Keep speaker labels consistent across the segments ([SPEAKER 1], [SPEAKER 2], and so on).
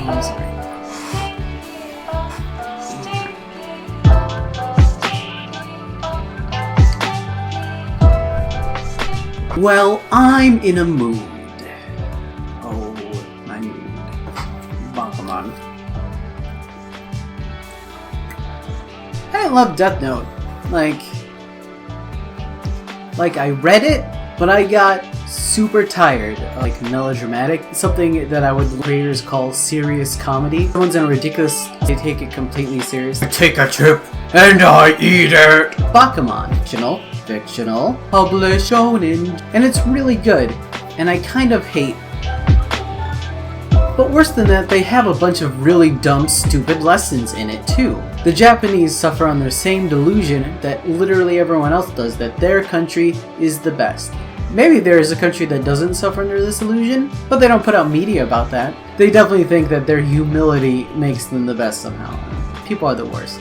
[SPEAKER 1] I'm sorry. Well, I'm in a mood. Oh, my mood. Bakuman. I love Death Note. Like I read it, but I got super tired. Like melodramatic, something that I would creators call serious comedy. Someone's in a ridiculous, they take it completely serious. I take a chip and I eat it. Bakuman, fictional, published shonen, and it's really good. And I kind of hate. But worse than that, they have a bunch of really dumb, stupid lessons in it too. The Japanese suffer on their same delusion that literally everyone else does, that their country is the best. Maybe there is a country that doesn't suffer under this illusion, but they don't put out media about that. They definitely think that their humility makes them the best somehow. People are the worst.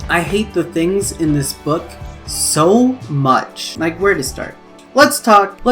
[SPEAKER 1] I hate the things in this book so much. Like, where to start? Let's start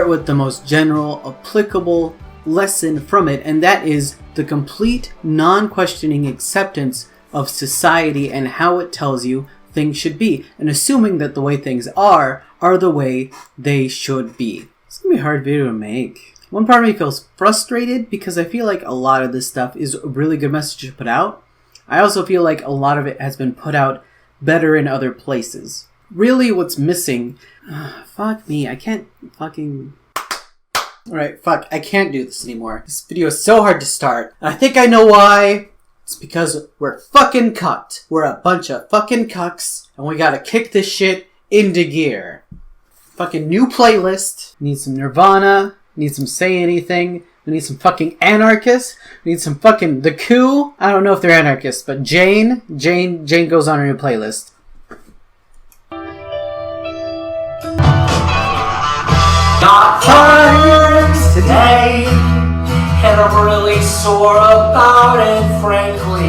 [SPEAKER 1] with the most general, applicable lesson from it, and that is the complete, non-questioning acceptance of society and how it tells you things should be, and assuming that the way things are the way they should be. It's gonna be a hard video to make. One part of me feels frustrated because I feel like a lot of this stuff is a really good message to put out. I also feel like a lot of it has been put out better in other places. Really, what's missing... fuck me, I can't fucking... Alright, fuck, I can't do this anymore. This video is so hard to start. I think I know why. It's because we're fucking cucked. We're a bunch of fucking cucks, and we gotta kick this shit into gear. Fucking new playlist. Need some Nirvana. Need some Say Anything. We need some fucking anarchists. We need some fucking The Coup. I don't know if they're anarchists, but Jane goes on a new playlist.
[SPEAKER 2] Not times today, and I'm really sore about it, frankly.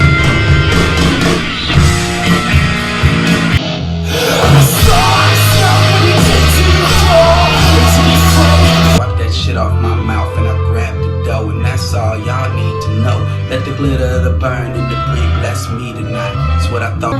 [SPEAKER 3] Wipe that shit off my mouth and I grabbed the dough, and that's all y'all need to know. Let the glitter of the burn and debris bless me tonight. That's what I thought.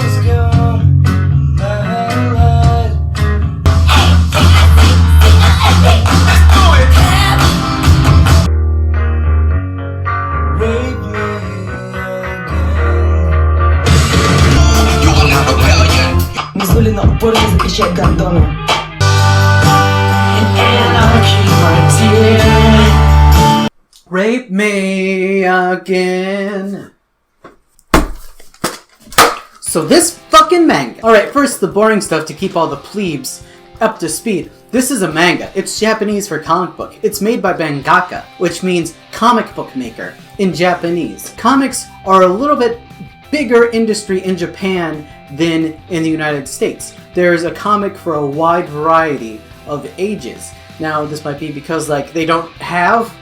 [SPEAKER 1] Rape me again. So this fucking manga. Alright, first the boring stuff to keep all the plebes up to speed. This is a manga. It's Japanese for comic book. It's made by mangaka, which means comic book maker in Japanese. Comics are a little bit bigger industry in Japan than in the United States. There's a comic for a wide variety of ages. Now, this might be because they don't have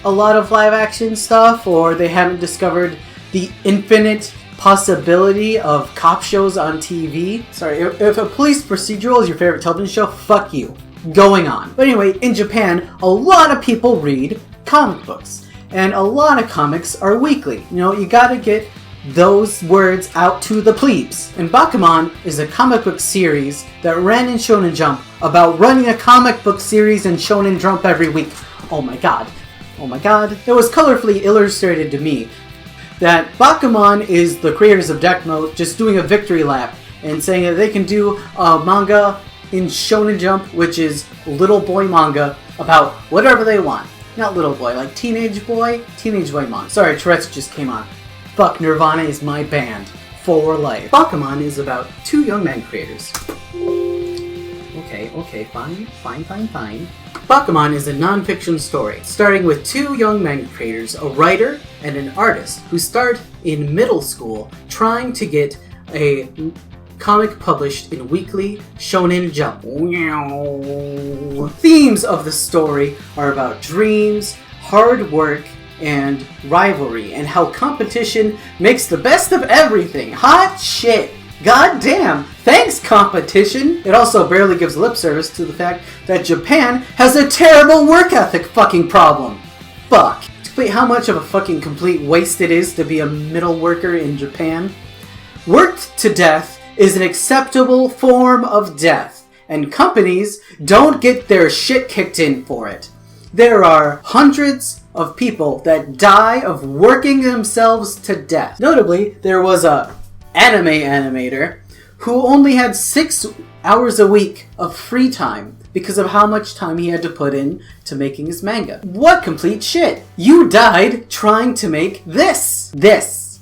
[SPEAKER 1] a lot of live action stuff, or they haven't discovered the infinite possibility of cop shows on TV. Sorry, if a police procedural is your favorite television show, fuck you. Going on. But anyway, in Japan, a lot of people read comic books, and a lot of comics are weekly. You know, you gotta get those words out to the plebes. And Bakuman is a comic book series that ran in Shonin Jump about running a comic book series in Shonin Jump every week. Oh my god. Oh my god. It was colorfully illustrated to me that Bakuman is the creators of Death Note just doing a victory lap and saying that they can do a manga in Shonen Jump, which is little boy manga, about whatever they want. Not little boy, like teenage boy manga. Sorry, Tourette's just came on. Fuck, Nirvana is my band. For life. Bakuman is about two young man creators. Okay, fine. Bakuman is a non-fiction story, starting with two young men creators, a writer and an artist, who start in middle school trying to get a comic published in weekly Shonin Jump. Themes of the story are about dreams, hard work, and rivalry, and how competition makes the best of everything. Hot shit. God damn. Thanks, competition. It also barely gives lip service to the fact that Japan has a terrible work ethic fucking problem. Fuck. Wait, how much of a fucking complete waste it is to be a middle worker in Japan? Worked to death is an acceptable form of death, and companies don't get their shit kicked in for it. There are hundreds of people that die of working themselves to death. Notably, there was a anime animator who only had 6 hours a week of free time because of how much time he had to put in to making his manga. What complete shit! You died trying to make this!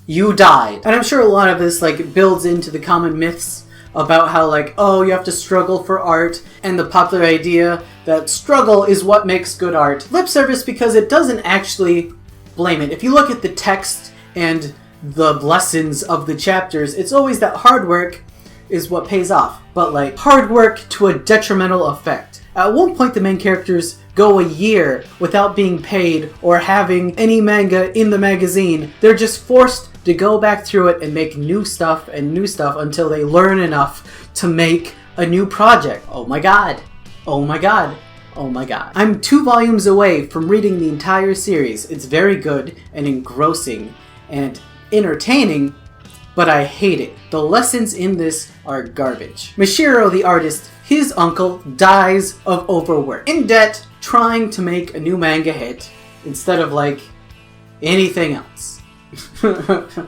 [SPEAKER 1] You died. And I'm sure a lot of this builds into the common myths about how oh, you have to struggle for art, and the popular idea that struggle is what makes good art. Lip service because it doesn't actually blame it. If you look at the text and the lessons of the chapters, it's always that hard work is what pays off. But hard work to a detrimental effect. At one point the main characters go a year without being paid or having any manga in the magazine. They're just forced to go back through it and make new stuff until they learn enough to make a new project. Oh my god. Oh my god. Oh my god. I'm 2 volumes away from reading the entire series. It's very good and engrossing and entertaining, but I hate it. The lessons in this are garbage. Mishiro, the artist, his uncle, dies of overwork. In debt, trying to make a new manga hit instead of anything else.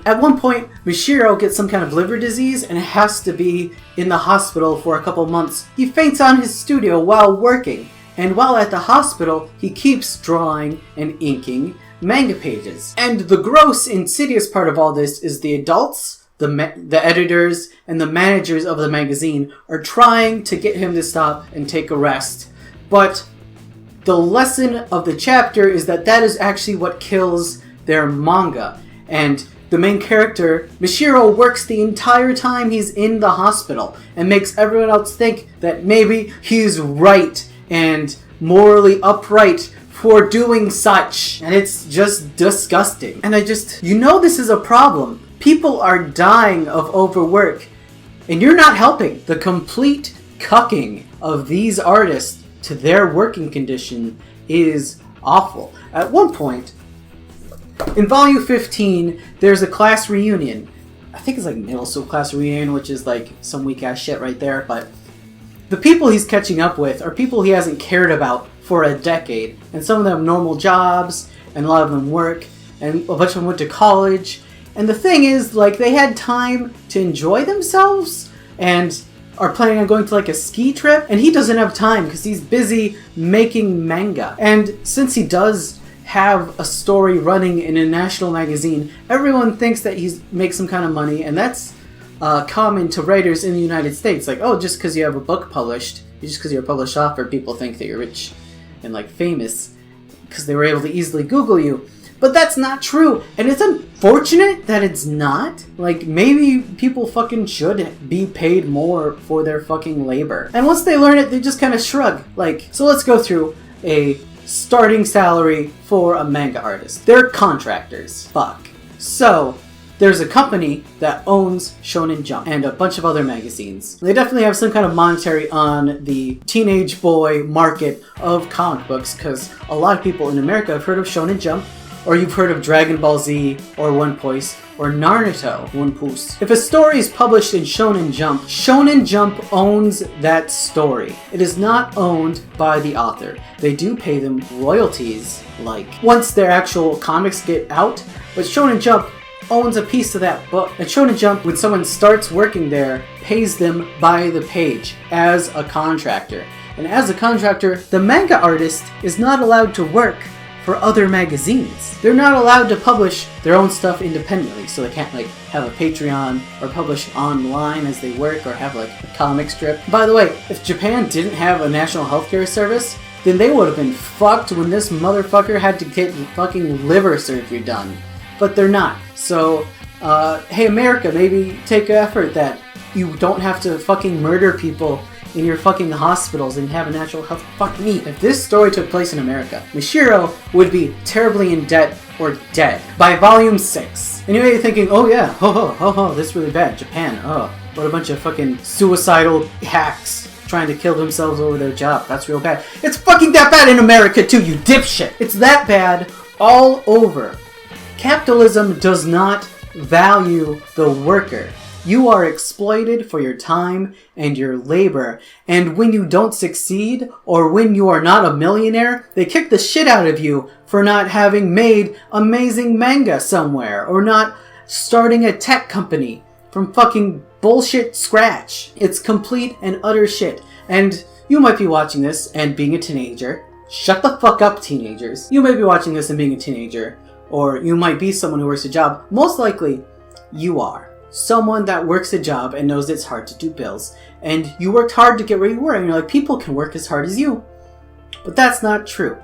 [SPEAKER 1] At one point, Mishiro gets some kind of liver disease and has to be in the hospital for a couple months. He faints on his studio while working, and while at the hospital, he keeps drawing and inking manga pages. And the gross, insidious part of all this is the adults, the editors, and the managers of the magazine are trying to get him to stop and take a rest. But the lesson of the chapter is that is actually what kills their manga. And the main character, Mishiro, works the entire time he's in the hospital and makes everyone else think that maybe he's right and morally upright for doing such. And it's just disgusting. And this is a problem. People are dying of overwork, and you're not helping. The complete cucking of these artists to their working condition is awful. At one point, in volume 15, there's a class reunion. I think it's middle school class reunion, which is some weak ass shit right there, but the people he's catching up with are people he hasn't cared about for a decade, and some of them have normal jobs, and a lot of them work, and a bunch of them went to college. And the thing is, they had time to enjoy themselves and are planning on going to a ski trip, and he doesn't have time because he's busy making manga. And since he does have a story running in a national magazine, everyone thinks that he makes some kind of money, and that's common to writers in the United States. Oh, just because you have a book published, just because you're a published author, people think that you're rich and famous because they were able to easily Google you. But that's not true, and it's unfortunate that it's not. Maybe people fucking should be paid more for their fucking labor. And once they learn it, they just kind of shrug. So let's go through a starting salary for a manga artist. They're contractors. Fuck. So, there's a company that owns Shonin Jump and a bunch of other magazines. They definitely have some kind of monetary on the teenage boy market of comic books, because a lot of people in America have heard of Shonin Jump, or you've heard of Dragon Ball Z, or One Piece, or Naruto, One Piece. If a story is published in Shonin Jump owns that story. It is not owned by the author. They do pay them royalties, once their actual comics get out, but Shonin Jump owns a piece of that book. And Shonin Jump, when someone starts working there, pays them by the page as a contractor. And as a contractor, the manga artist is not allowed to work for other magazines. They're not allowed to publish their own stuff independently, so they can't have a Patreon or publish online as they work or have a comic strip. By the way, if Japan didn't have a national healthcare service, then they would have been fucked when this motherfucker had to get fucking liver surgery done. But they're not. So, hey America, maybe take an effort that you don't have to fucking murder people in your fucking hospitals and have a natural health. Fuck me. If this story took place in America, Mishiro would be terribly in debt or dead by volume 6. And you may be thinking, oh yeah, that's really bad. Japan, what a bunch of fucking suicidal hacks trying to kill themselves over their job. That's real bad. It's fucking that bad in America too, you dipshit. It's that bad all over. Capitalism does not value the worker. You are exploited for your time and your labor, and when you don't succeed, or when you are not a millionaire, they kick the shit out of you for not having made amazing manga somewhere, or not starting a tech company from fucking bullshit scratch. It's complete and utter shit. And you might be watching this and being a teenager. Shut the fuck up, teenagers. You may be watching this and being a teenager, or you might be someone who works a job. Most likely, you are someone that works a job and knows it's hard to do bills, and you worked hard to get where you were, and you're like, people can work as hard as you. But that's not true.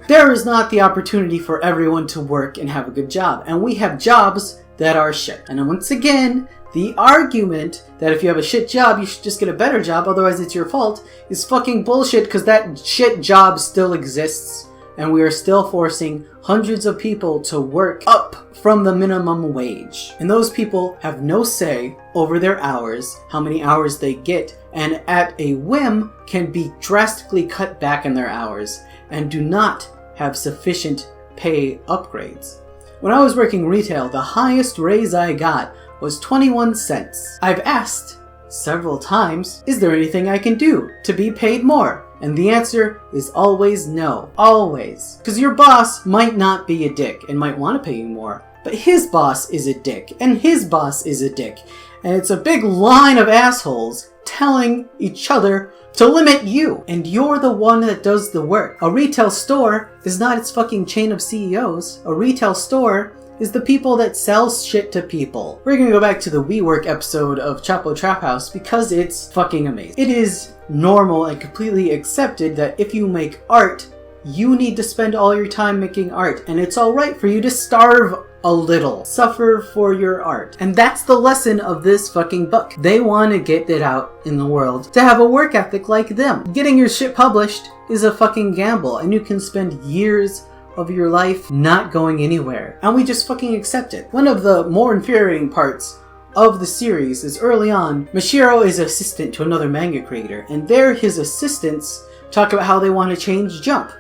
[SPEAKER 1] There is not the opportunity for everyone to work and have a good job, and we have jobs that are shit. And once again, the argument that if you have a shit job, you should just get a better job, otherwise it's your fault, is fucking bullshit, because that shit job still exists, and we are still forcing hundreds of people to work up from the minimum wage. And those people have no say over their hours, how many hours they get, and at a whim can be drastically cut back in their hours, and do not have sufficient pay upgrades. When I was working retail, the highest raise I got was 21 cents. I've asked several times, is there anything I can do to be paid more? And the answer is always no. Always. Because your boss might not be a dick and might want to pay you more, but his boss is a dick, and his boss is a dick. And it's a big line of assholes telling each other to limit you, and you're the one that does the work. A retail store is not its fucking chain of CEOs. A retail store is the people that sell shit to people. We're gonna go back to the WeWork episode of Chapo Trap House because it's fucking amazing. It is normal and completely accepted that if you make art, you need to spend all your time making art, and it's alright for you to starve a little. Suffer for your art. And that's the lesson of this fucking book. They want to get it out in the world to have a work ethic like them. Getting your shit published is a fucking gamble, and you can spend years of your life not going anywhere. And we just fucking accept it. One of the more infuriating parts of the series is early on, Mashiro is assistant to another manga creator, and there his assistants talk about how they want to change Jump.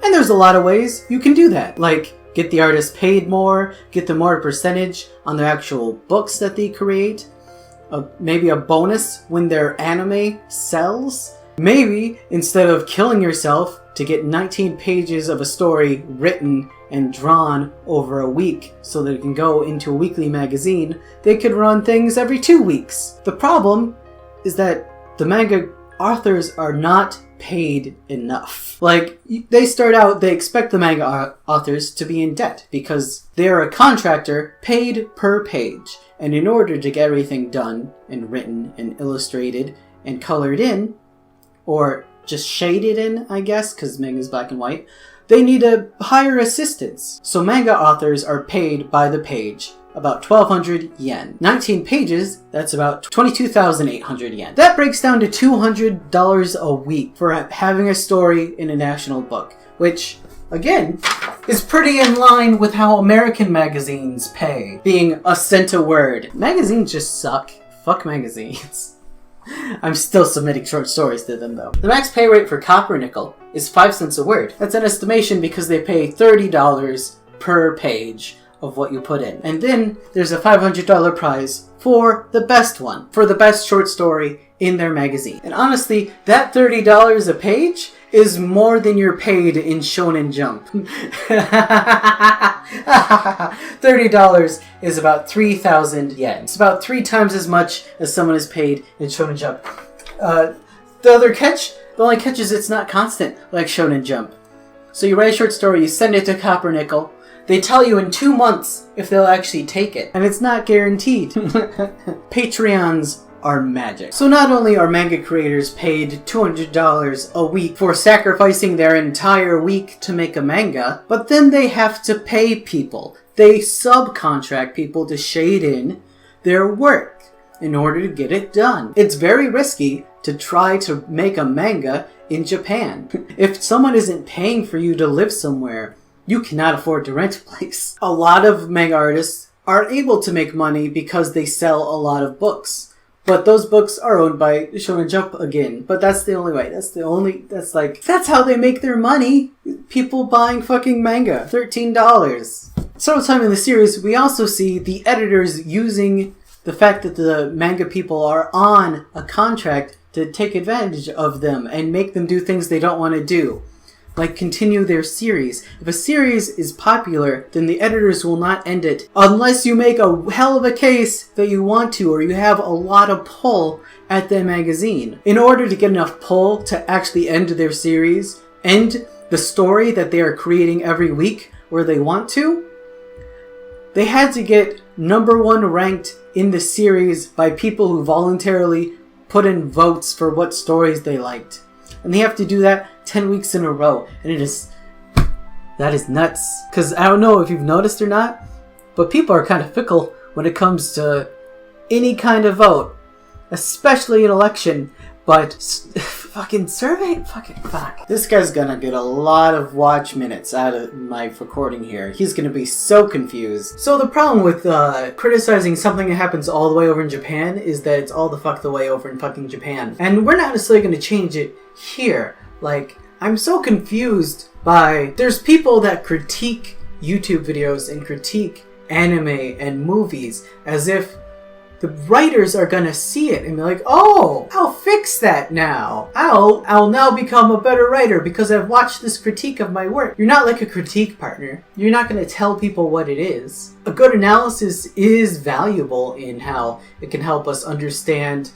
[SPEAKER 1] And there's a lot of ways you can do that, like get the artist paid more, get them more percentage on their actual books that they create, maybe a bonus when their anime sells. Maybe instead of killing yourself to get 19 pages of a story written and drawn over a week so that it can go into a weekly magazine, they could run things every 2 weeks. The problem is that the manga authors are not paid enough. Like, they start out, they expect the manga authors to be in debt because they're a contractor paid per page. And in order to get everything done and written and illustrated and colored in, or just shaded in, I guess, because manga's black and white, they need to hire assistants. So manga authors are paid by the page, about 1,200 yen. 19 pages, that's about 22,800 yen. That breaks down to $200 a week for having a story in a national book, which, again, is pretty in line with how American magazines pay, being a cent a word. Magazines just suck. Fuck magazines. I'm still submitting short stories to them, though. The max pay rate for Copper Nickel is 5 cents a word. That's an estimation because they pay $30 per page of what you put in. And then there's a $500 prize for the best one, for the best short story in their magazine. And honestly, that $30 a page is more than you're paid in Shonin Jump. $30 is about 3,000 yen. It's about 3 times as much as someone is paid in Shonin Jump. The only catch is it's not constant like Shonin Jump. So you write a short story, you send it to Copper Nickel, they tell you in 2 months if they'll actually take it. And it's not guaranteed. Patreons are magic. So not only are manga creators paid $200 a week for sacrificing their entire week to make a manga, but then they have to pay people. They subcontract people to shade in their work in order to get it done. It's very risky to try to make a manga in Japan. If someone isn't paying for you to live somewhere, you cannot afford to rent a place. A lot of manga artists are able to make money because they sell a lot of books. But those books are owned by Shonin Jump again. But that's the only way. That's how they make their money. People buying fucking manga. $13. Sometime in the series, we also see the editors using the fact that the manga people are on a contract to take advantage of them and make them do things they don't want to do. Like continue their series. If a series is popular, then the editors will not end it unless you make a hell of a case that you want to, or you have a lot of pull at the magazine. In order to get enough pull to actually end their series, end the story that they are creating every week where they want to, they had to get #1 ranked in the series by people who voluntarily put in votes for what stories they liked. And they have to do that 10 weeks in a row. And that is nuts. Because I don't know if you've noticed or not, but people are kind of fickle when it comes to any kind of vote. Especially an election. But fucking survey? Fuck. This guy's gonna get a lot of watch minutes out of my recording here. He's gonna be so confused. So the problem with criticizing something that happens all the way over in Japan is that it's all the way over in fucking Japan. And we're not necessarily gonna change it here. Like, I'm so confused by... There's people that critique YouTube videos and critique anime and movies as if the writers are gonna see it and be like, oh, I'll fix that now. I'll now become a better writer because I've watched this critique of my work. You're not like a critique partner. You're not gonna tell people what it is. A good analysis is valuable in how it can help us understand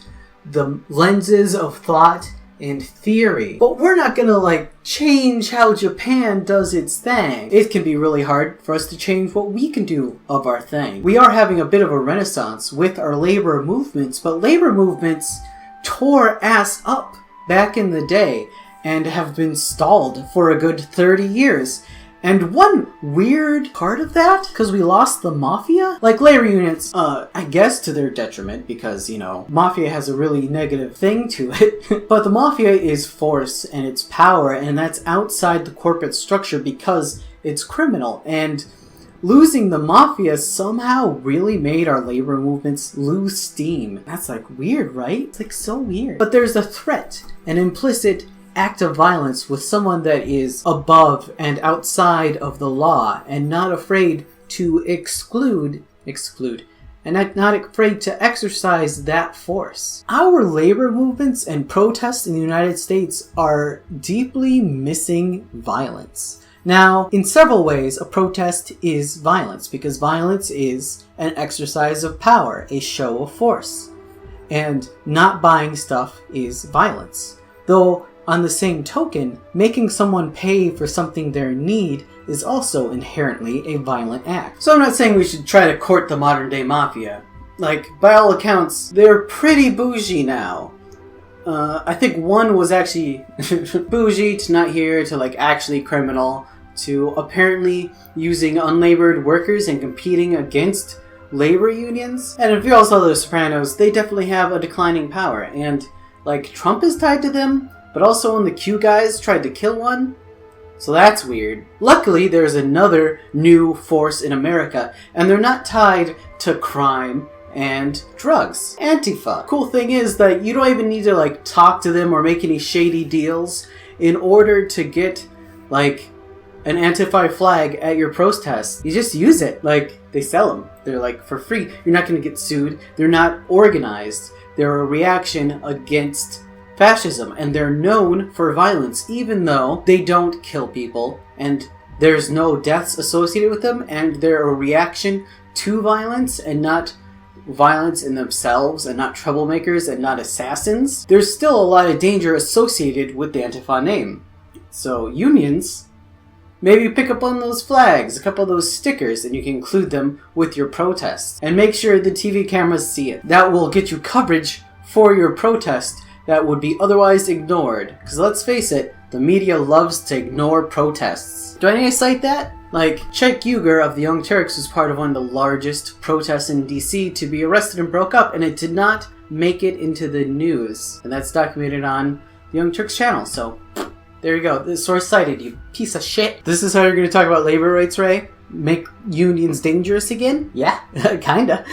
[SPEAKER 1] the lenses of thought and theory. But we're not gonna change how Japan does its thing. It can be really hard for us to change what we can do of our thing. We are having a bit of a renaissance with our labor movements, but labor movements tore ass up back in the day and have been stalled for a good 30 years. And one weird part of that, because we lost the mafia, labor unions, I guess to their detriment, because, mafia has a really negative thing to it, but the mafia is force and it's power, and that's outside the corporate structure because it's criminal, and losing the mafia somehow really made our labor movements lose steam. That's weird, right? It's so weird. But there's a threat, an implicit act of violence with someone that is above and outside of the law and not afraid to exclude and not afraid to exercise that force. Our labor movements and protests in the United States are deeply missing violence. Now, in several ways, a protest is violence because violence is an exercise of power, a show of force. And not buying stuff is violence. Though, on the same token, making someone pay for something they need is also inherently a violent act. So I'm not saying we should try to court the modern day mafia. By all accounts, they're pretty bougie now. I think one was actually bougie to not here to actually criminal to apparently using unlabored workers and competing against labor unions. And if you all saw The Sopranos, they definitely have a declining power. And Trump is tied to them, but also when the Q guys tried to kill one. So that's weird. Luckily, there's another new force in America, and they're not tied to crime and drugs. Antifa. Cool thing is that you don't even need to talk to them or make any shady deals in order to get an Antifa flag at your protest. You just use it. They sell them. They're for free. You're not going to get sued. They're not organized. They're a reaction against fascism, and they're known for violence, even though they don't kill people, and there's no deaths associated with them, and they're a reaction to violence, and not violence in themselves, and not troublemakers, and not assassins. There's still a lot of danger associated with the Antifa name. So, unions, maybe pick up on those flags, a couple of those stickers, and you can include them with your protests. And make sure the TV cameras see it. That will get you coverage for your protest that would be otherwise ignored. Because let's face it, the media loves to ignore protests. Do I need to cite that? Chet Uger of the Young Turks was part of one of the largest protests in DC to be arrested and broke up, and it did not make it into the news. And that's documented on the Young Turks channel, so There you go. The source cited, you piece of shit. This is how you're going to talk about labor rights, Ray? Make unions dangerous again? Yeah, kinda.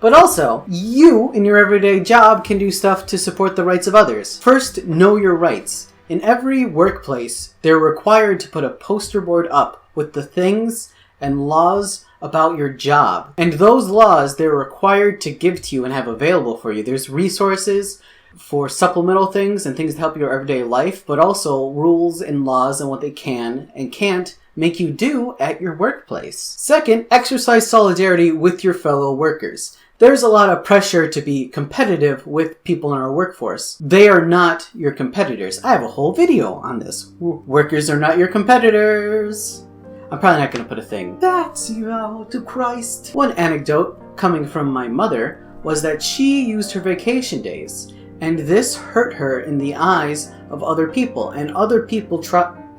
[SPEAKER 1] But also, you, in your everyday job, can do stuff to support the rights of others. First, know your rights. In every workplace, they're required to put a poster board up with the things and laws about your job. And those laws, they're required to give to you and have available for you. There's resources for supplemental things and things to help your everyday life, but also rules and laws on what they can and can't make you do at your workplace. Second, exercise solidarity with your fellow workers. There's a lot of pressure to be competitive with people in our workforce. They are not your competitors. I have a whole video on this. Workers are not your competitors. I'm probably not going to put a thing. That's you out to Christ. One anecdote coming from my mother was that she used her vacation days, and this hurt her in the eyes of other people, and other people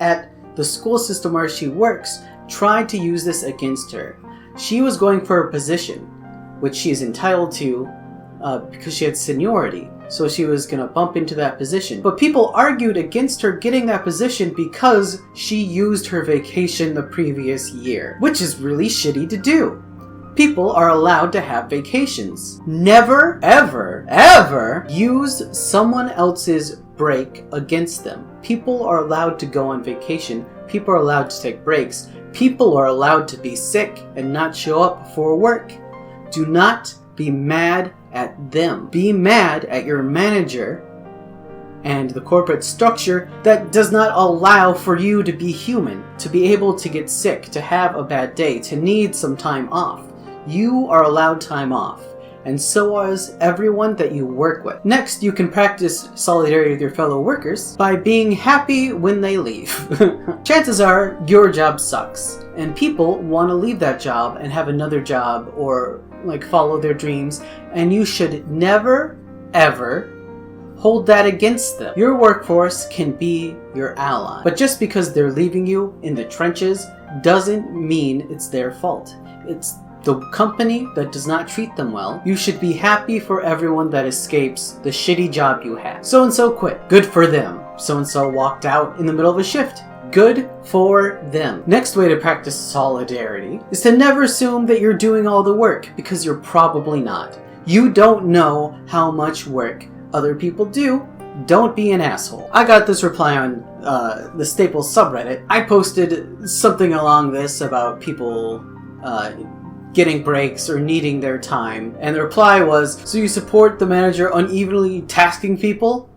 [SPEAKER 1] at the school system where she works tried to use this against her. She was going for a position, which she is entitled to because she had seniority, so she was going to bump into that position. But people argued against her getting that position because she used her vacation the previous year, which is really shitty to do. People are allowed to have vacations. Never, ever, ever use someone else's break against them. People are allowed to go on vacation. People are allowed to take breaks. People are allowed to be sick and not show up for work. Do not be mad at them. Be mad at your manager and the corporate structure that does not allow for you to be human, to be able to get sick, to have a bad day, to need some time off. You are allowed time off, and so is everyone that you work with. Next, you can practice solidarity with your fellow workers by being happy when they leave. Chances are your job sucks, and people want to leave that job and have another job or follow their dreams, and you should never, ever hold that against them. Your workforce can be your ally, but just because they're leaving you in the trenches doesn't mean it's their fault. It's the company that does not treat them well. You should be happy for everyone that escapes the shitty job you had. So-and-so quit. Good for them. So-and-so walked out in the middle of a shift. Good for them. Next way to practice solidarity is to never assume that you're doing all the work, because you're probably not. You don't know how much work other people do. Don't be an asshole. I got this reply on the Staples subreddit. I posted something along this about people getting breaks or needing their time, and the reply was, so you support the manager unevenly tasking people?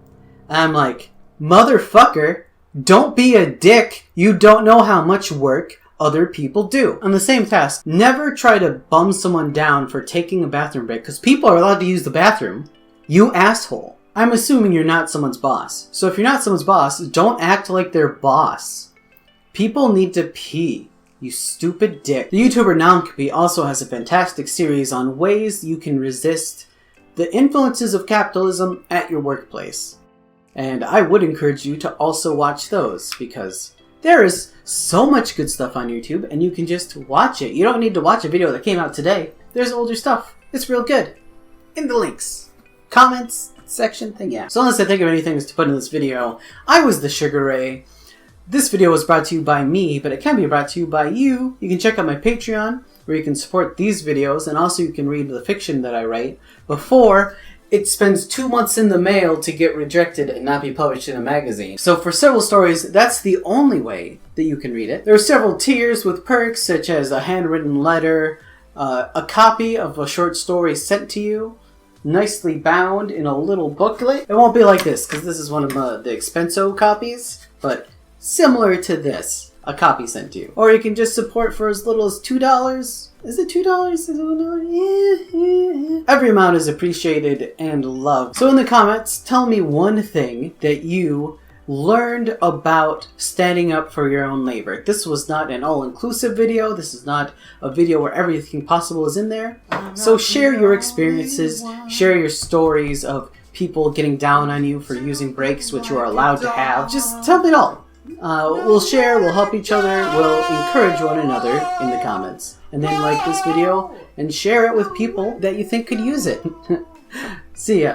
[SPEAKER 1] And I'm like, motherfucker, don't be a dick. You don't know how much work other people do. On the same task, never try to bum someone down for taking a bathroom break, because people are allowed to use the bathroom. You asshole. I'm assuming you're not someone's boss. So if you're not someone's boss, don't act like their boss. People need to pee. You stupid dick. The YouTuber Namkapi also has a fantastic series on ways you can resist the influences of capitalism at your workplace. And I would encourage you to also watch those, because there is so much good stuff on YouTube and you can just watch it. You don't need to watch a video that came out today. There's older stuff. It's real good. In the links. Comments section thing, yeah. So unless I think of anything to put in this video, I was the Sugar Ray. This video was brought to you by me, but it can be brought to you by you. You can check out my Patreon, where you can support these videos, and also you can read the fiction that I write before it spends 2 months in the mail to get rejected and not be published in a magazine. So for several stories, that's the only way that you can read it. There are several tiers with perks, such as a handwritten letter, a copy of a short story sent to you, nicely bound in a little booklet. It won't be like this, because this is one of the expenso copies, but similar to this, a copy sent to you. Or you can just support for as little as $2. Is it $2? Is it $1? Yeah. Every amount is appreciated and loved. So in the comments, tell me one thing that you learned about standing up for your own labor. This was not an all-inclusive video. This is not a video where everything possible is in there. So share your experiences, share your stories of people getting down on you for using breaks, which you are allowed to have. Just tell me it all. We'll share, we'll help each other, we'll encourage one another in the comments. And then like this video and share it with people that you think could use it. See ya.